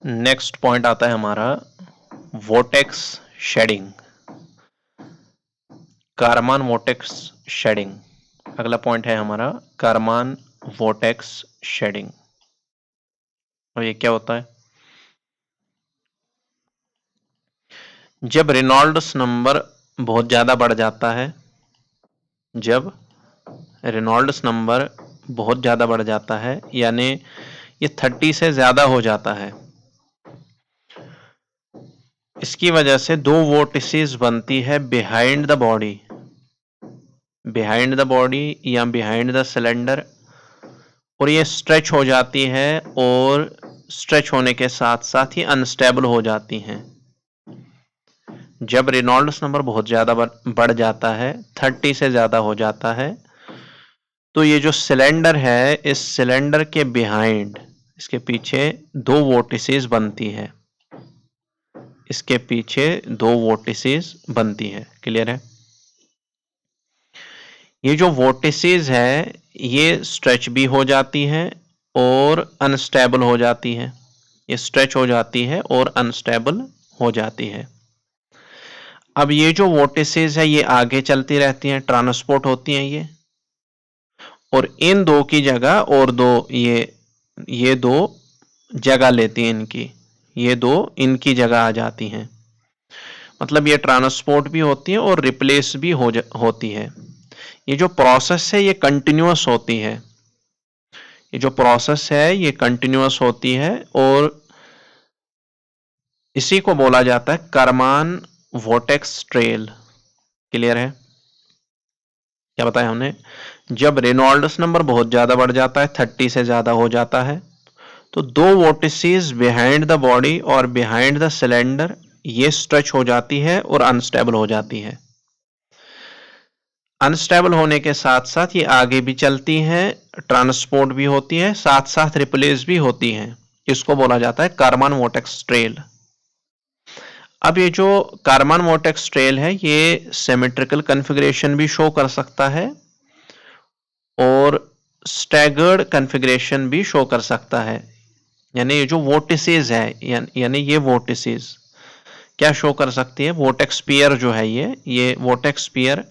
Next point आता है हमारा vortex shading, Karman vortex shading. अगला पॉइंट है हमारा कारमान वोटेक्स शेडिंग। और ये क्या होता है? जब रेनॉल्ड्स नंबर बहुत ज्यादा बढ़ जाता है, जब रेनॉल्ड्स नंबर बहुत ज्यादा बढ़ जाता है, यानी ये 30 से ज्यादा हो जाता है, इसकी वजह से दो वोर्टिसेस बनती है behind the body, behind the body या बिहाइंड द सिलेंडर, और ये स्ट्रेच हो जाती है और स्ट्रेच होने के साथ साथ ही अनस्टेबल हो जाती हैं। जब रेनॉल्ड्स नंबर बहुत ज्यादा बढ़ जाता है, 30 से ज्यादा हो जाता है, तो ये जो सिलेंडर है, इस सिलेंडर के बिहाइंड, इसके पीछे दो वोर्टिसेस बनती है, इसके पीछे दो वोर्टिसेस बनती है। क्लियर है? ये जो वोर्टिसेस है ये स्ट्रेच भी हो जाती है और अनस्टेबल हो जाती है, ये स्ट्रेच हो जाती है और अनस्टेबल हो जाती है। अब ये जो वोर्टिसेस है ये आगे चलती रहती हैं, ट्रांसपोर्ट होती हैं ये, और इन दो की जगह और दो ये दो जगह लेती हैं इनकी, ये दो इनकी जगह आ जाती हैं। मतलब ये ट्रांसपोर्ट भी होती है और रिप्लेस भी होती है। ये जो प्रोसेस है ये कंटिन्यूअस होती है, ये जो प्रोसेस है ये कंटिन्यूअस होती है, और इसी को बोला जाता है कारमान वोटेक्स ट्रेल। क्लियर है? क्या बताया हमने? जब रेनॉल्ड्स नंबर बहुत ज्यादा बढ़ जाता है, 30 से ज्यादा हो जाता है, तो दो वोर्टिसेस बिहाइंड द बॉडी और बिहाइंड द सिलेंडर ये स्ट्रेच हो जाती है और अनस्टेबल हो जाती है। अनस्टेबल होने के साथ साथ ये आगे भी चलती हैं, ट्रांसपोर्ट भी होती है, साथ साथ रिप्लेस भी होती हैं। इसको बोला जाता है कारमान वोटेक्स ट्रेल। अब ये जो कारमान वोटेक्स ट्रेल है ये सिमेट्रिकल कॉन्फ़िगरेशन भी शो कर सकता है और स्टैगर्ड कॉन्फ़िगरेशन भी शो कर सकता है। यानी ये जो वोर्टिसेस है, यानी ये वोर्टिसेस क्या शो कर सकती है? वोटेक्स पेयर जो है ये वोटेक्स पेयर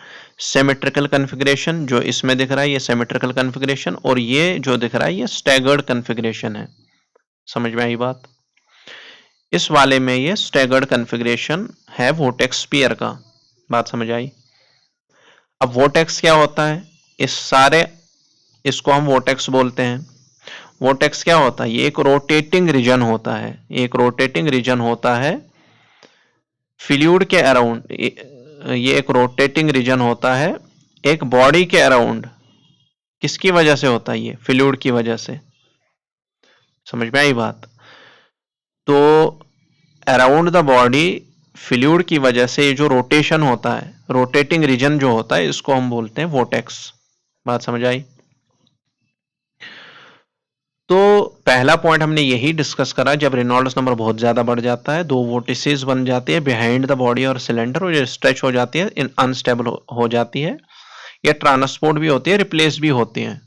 सिमेट्रिकल कॉन्फ़िगरेशन, जो इसमें दिख रहा है ये सिमेट्रिकल कॉन्फ़िगरेशन, और ये जो दिख रहा है ये स्टैगर्ड कॉन्फ़िगरेशन है। समझ में आई बात? इस वाले में ये स्टैगर्ड कॉन्फ़िगरेशन है वोटेक्स पेयर का। बात समझ आई? अब वोटेक्स क्या होता है? इसको हम वोटेक्स बोलते हैं। वोटेक्स क्या होता है? ये एक रोटेटिंग रीजन होता है, एक रोटेटिंग रीजन होता है फ्लूइड के अराउंड। ये एक रोटेटिंग रीजन होता है एक बॉडी के अराउंड। किसकी वजह से होता है? ये फ्लूइड की वजह से। समझ में आई बात? तो अराउंड द बॉडी फ्लूइड की वजह से ये जो रोटेशन होता है, रोटेटिंग रीजन जो होता है, इसको हम बोलते हैं वोटेक्स। बात समझ आई? तो पहला पॉइंट हमने यही डिस्कस करा, जब रेनॉल्ड्स नंबर बहुत ज्यादा बढ़ जाता है, दो वोर्टिसेस बन जाती है बिहाइंड द बॉडी और सिलेंडर, और ये स्ट्रेच हो जाती है, अनस्टेबल हो जाती है, ये ट्रांसपोर्ट भी होती है, रिप्लेस भी होती है,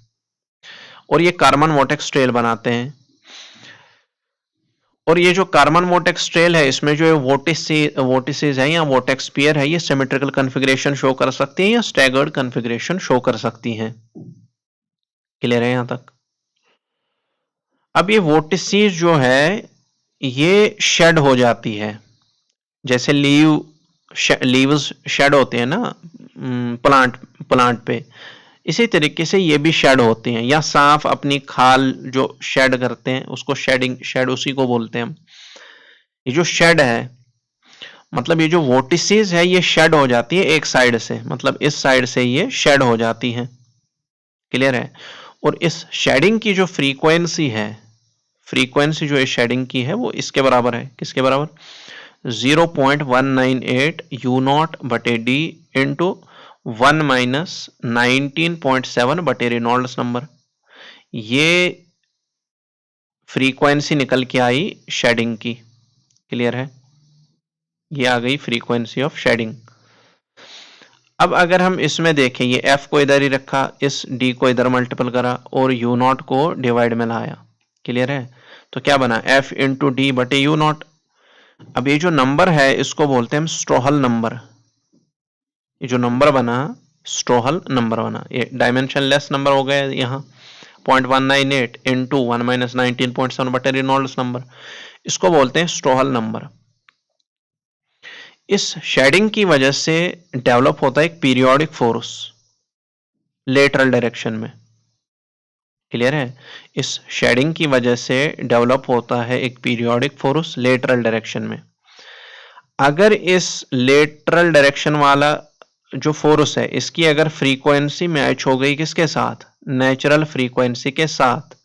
और ये कारमान वोटेक्स ट्रेल बनाते हैं। और ये जो कारमान वोटेक्स ट्रेल है इसमें जो वोर्टिसेस है या वोटेक्स पेयर है, ये सिमेट्रिकल कॉन्फ़िगरेशन शो कर सकती है या स्टैगर्ड कॉन्फ़िगरेशन शो कर सकती हैं। क्लियर है यहां तक? अब ये वोर्टिसेस जो है ये शेड हो जाती है, जैसे लीव्स शेड होते हैं ना प्लांट पे, इसी तरीके से ये भी शेड होते हैं, या सांप अपनी खाल जो शेड करते हैं उसको शेड उसी को बोलते हैं हम। ये जो शेड है, मतलब ये जो वोर्टिसेस है ये शेड हो जाती है एक साइड से, मतलब इस साइड से ये शेड हो जाती है। क्लियर है? और इस शेडिंग की जो फ्रीक्वेंसी है, फ्रीक्वेंसी जो इस शेडिंग की है वो इसके बराबर है। किसके बराबर? 0.198 यू नॉट बटे डी इंटू 1 माइनस 19.7 बटे रेनॉल्ड्स नंबर। ये फ्रीक्वेंसी निकल के आई शेडिंग की। क्लियर है? ये आ गई फ्रीक्वेंसी ऑफ शेडिंग। अब अगर हम इसमें देखें, ये एफ को इधर ही रखा, इस डी को इधर मल्टीपल करा और यू नॉट को डिवाइड में लाया। क्लियर है? तो क्या बना F इंटू डी बटे यू नॉट। अब ये जो नंबर है इसको बोलते हैं हम स्ट्रोहल नंबर। ये जो नंबर बना स्ट्रोहल नंबर बना, ये डायमेंशनलेस नंबर हो गया यहाँ 0.198 इंटू 1 माइनस 19.7 बटे रेनॉल्ड्स नंबर, इसको बोलते हैं स्ट्रोहल नंबर। इस शेडिंग की वजह से डेवलप होता है एक पीरियोडिक फोर्स लेटरल डायरेक्शन में। क्लियर है? इस शेडिंग की वजह से डेवलप होता है एक पीरियोडिक फोर्स लेटरल डायरेक्शन में। अगर इस लेटरल डायरेक्शन वाला जो फोर्स है इसकी अगर फ्रीक्वेंसी मैच हो गई किसके साथ, नेचुरल फ्रीक्वेंसी के साथ,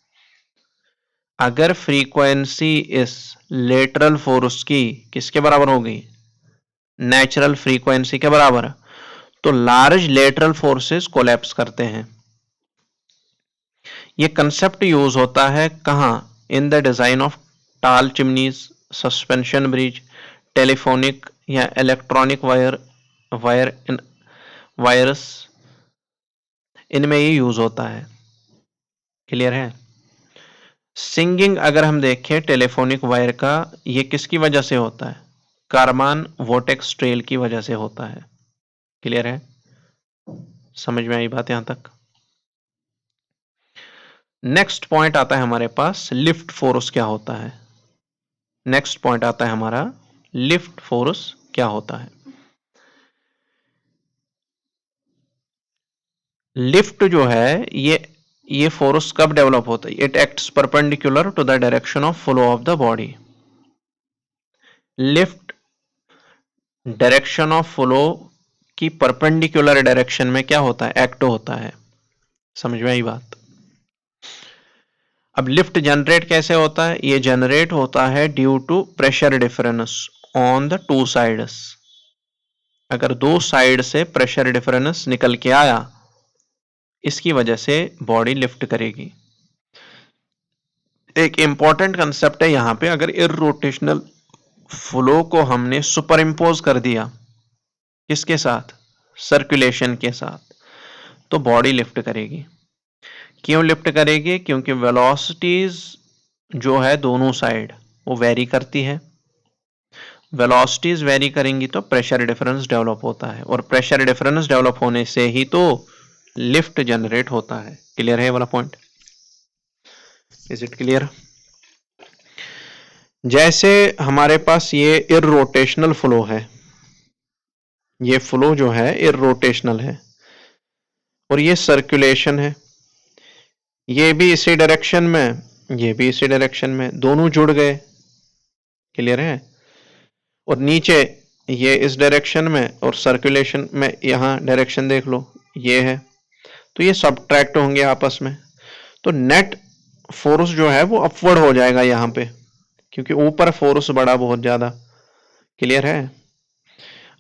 अगर फ्रीक्वेंसी इस लेटरल फोर्स की किसके बराबर हो गई, नेचुरल फ्रीक्वेंसी के बराबर, तो लार्ज लेटरल फोर्सेस कोलैप्स करते हैं। ये कंसेप्ट यूज होता है कहां, इन द डिजाइन ऑफ टाल चिमनीज, सस्पेंशन ब्रिज, टेलीफोनिक या इलेक्ट्रॉनिक वायरस, इनमें ये यूज होता है। क्लियर है? सिंगिंग अगर हम देखें टेलीफोनिक वायर का, ये किसकी वजह से होता है, कारमान वोटेक्स ट्रेल की वजह से होता है। क्लियर है? समझ में आई बात यहां तक? नेक्स्ट पॉइंट आता है हमारे पास लिफ्ट फोर्स क्या होता है। नेक्स्ट पॉइंट आता है हमारा लिफ्ट फोर्स क्या होता है। लिफ्ट जो है ये फोर्स कब डेवलप होता है, it acts perpendicular to the direction of flow of the body. Lift direction of flow की परपेंडिकुलर डायरेक्शन में क्या होता है, एक्ट होता है। समझ में आई बात? अब लिफ्ट जनरेट कैसे होता है, ये जनरेट होता है due to pressure difference on the two sides. अगर दो साइड से प्रेशर डिफरेंस निकल के आया, इसकी वजह से बॉडी लिफ्ट करेगी। एक इंपॉर्टेंट कंसेप्ट है यहां पे, अगर इररोटेशनल फ्लो को हमने सुपर इंपोज कर दिया किसके साथ, सर्कुलेशन के साथ, तो बॉडी लिफ्ट करेगी। क्यों लिफ्ट करेगी, क्योंकि वेलोसिटीज जो है दोनों साइड वो वेरी करती है। वेलोसिटीज वेरी करेंगी तो प्रेशर डिफरेंस डेवलप होता है, और प्रेशर डिफरेंस डेवलप होने से ही तो लिफ्ट जनरेट होता है। क्लियर है वाला पॉइंट? Is it clear? जैसे हमारे पास ये इररोटेशनल फ्लो है, ये फ्लो जो है इररोटेशनल है, और ये सर्कुलेशन है, ये भी इसी डायरेक्शन में, ये भी इसी डायरेक्शन में, दोनों जुड़ गए। क्लियर है? और नीचे ये इस डायरेक्शन में और सर्कुलेशन में, यहां डायरेक्शन देख लो ये है, तो ये सबट्रैक्ट होंगे आपस में, तो नेट फोर्स जो है वो अपवर्ड हो जाएगा यहां पे, क्योंकि ऊपर फोर्स बड़ा बहुत ज्यादा। क्लियर है?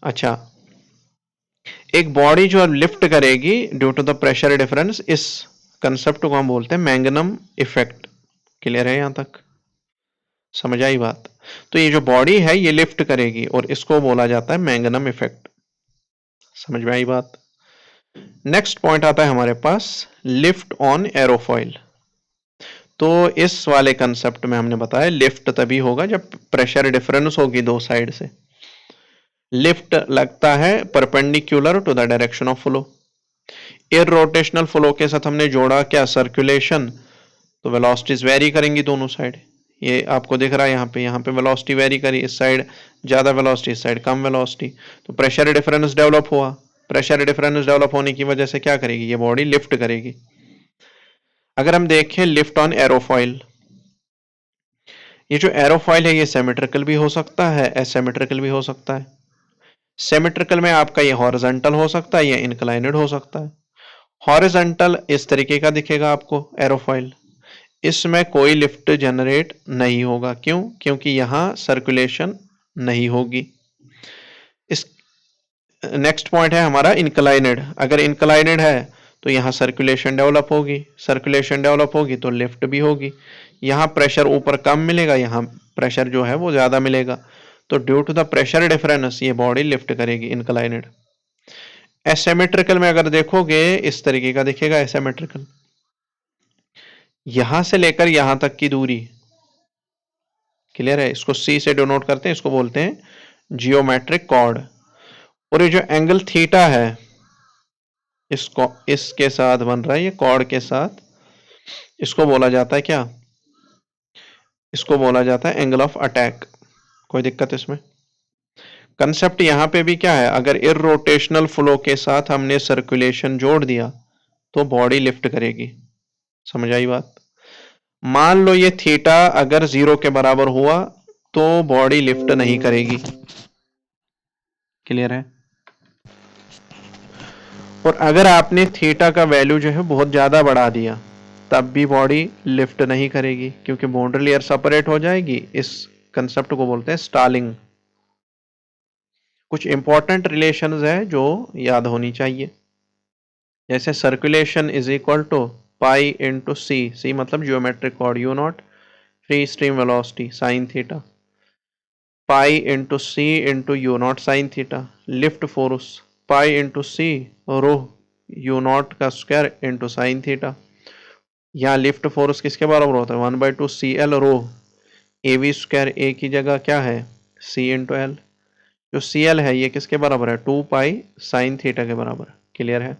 अच्छा, एक बॉडी जो लिफ्ट करेगी due to the pressure difference, इस कंसेप्ट को हम बोलते हैं मैग्नम इफेक्ट। क्लियर है यहां तक? समझ आई बात? तो ये जो बॉडी है ये लिफ्ट करेगी और इसको बोला जाता है मैग्नम इफेक्ट। समझ में आई बात? नेक्स्ट पॉइंट आता है हमारे पास लिफ्ट ऑन एरोफॉइल। तो इस वाले कंसेप्ट में हमने बताया लिफ्ट तभी होगा जब प्रेशर डिफरेंस होगी दो साइड से। लिफ्ट लगता है perpendicular to the direction of flow. Irrotational flow के साथ हमने जोड़ा क्या, सर्कुलेशन, तो वेलोसिटीज वेरी करेंगी दोनों साइड। ये आपको दिख रहा है यहाँ पे वेलोसिटी वेरी करी, इस साइड ज्यादा वेलोसिटी, इस साइड कम वेलोसिटी, तो प्रेशर डिफरेंस डेवलप हुआ। प्रेशर डिफरेंस डेवलप होने की वजह से क्या करेगी, ये बॉडी लिफ्ट करेगी। अगर हम देखें लिफ्ट ऑन एरोफॉइल, ये जो एरोफॉइल है ये सिमेट्रिकल भी हो सकता है, एसिमेट्रिकल भी हो सकता है। सिमेट्रिकल में आपका ये हॉरिजॉन्टल हो सकता है या इंक्लाइनेड हो सकता है। हॉरिजॉन्टल इस तरीके का दिखेगा आपको एरोफॉइल, इसमें कोई लिफ्ट जनरेट नहीं होगा। क्यों? क्योंकि यहां सर्कुलेशन नहीं होगी। इस नेक्स्ट पॉइंट है हमारा इंक्लाइनेड। अगर इंक्लाइनेड है तो यहां सर्कुलेशन डेवलप होगी, सर्कुलेशन डेवलप होगी तो लिफ्ट भी होगी। यहां प्रेशर ऊपर कम मिलेगा, यहां प्रेशर जो है वो ज्यादा मिलेगा, तो due to the pressure difference ये बॉडी लिफ्ट करेगी इंक्लाइनेड। एसिमेट्रिकल में अगर देखोगे इस तरीके का दिखेगा एसिमेट्रिकल, यहां से लेकर यहां तक की दूरी क्लियर है? इसको सी से डिनोट करते हैं, इसको बोलते हैं जियोमेट्रिक कॉर्ड। और ये जो एंगल थीटा है इसको इसके साथ बन रहा है, ये कॉर्ड के साथ, इसको बोला जाता है क्या? इसको बोला जाता है एंगल ऑफ अटैक। कोई दिक्कत इसमें? कंसेप्ट यहां पे भी क्या है, अगर इररोटेशनल फ्लो के साथ हमने सर्कुलेशन जोड़ दिया तो बॉडी लिफ्ट करेगी। समझ आई बात? मान लो ये थीटा अगर 0 के बराबर हुआ तो बॉडी लिफ्ट नहीं करेगी। क्लियर है? और अगर आपने थीटा का वैल्यू जो है बहुत ज्यादा बढ़ा दिया तब भी बॉडी लिफ्ट नहीं करेगी, क्योंकि बाउंड्री लेयर सेपरेट हो जाएगी। इस कंसेप्ट को बोलते हैं स्टालिंग। कुछ इंपॉर्टेंट रिलेशंस है जो याद होनी चाहिए, जैसे circulation is equal to pi into C, C मतलब geometric chord, U naught free stream velocity sine theta, pi into C into U naught sine theta, lift force pi into C rho U naught का square into sine theta. यहाँ lift force किसके बराबर होता है? 1/2 C L rho, A V square A की जगह क्या है? C into L. जो सी एल है ये किसके बराबर है? 2 पाई साइन थीटा के बराबर। क्लियर है?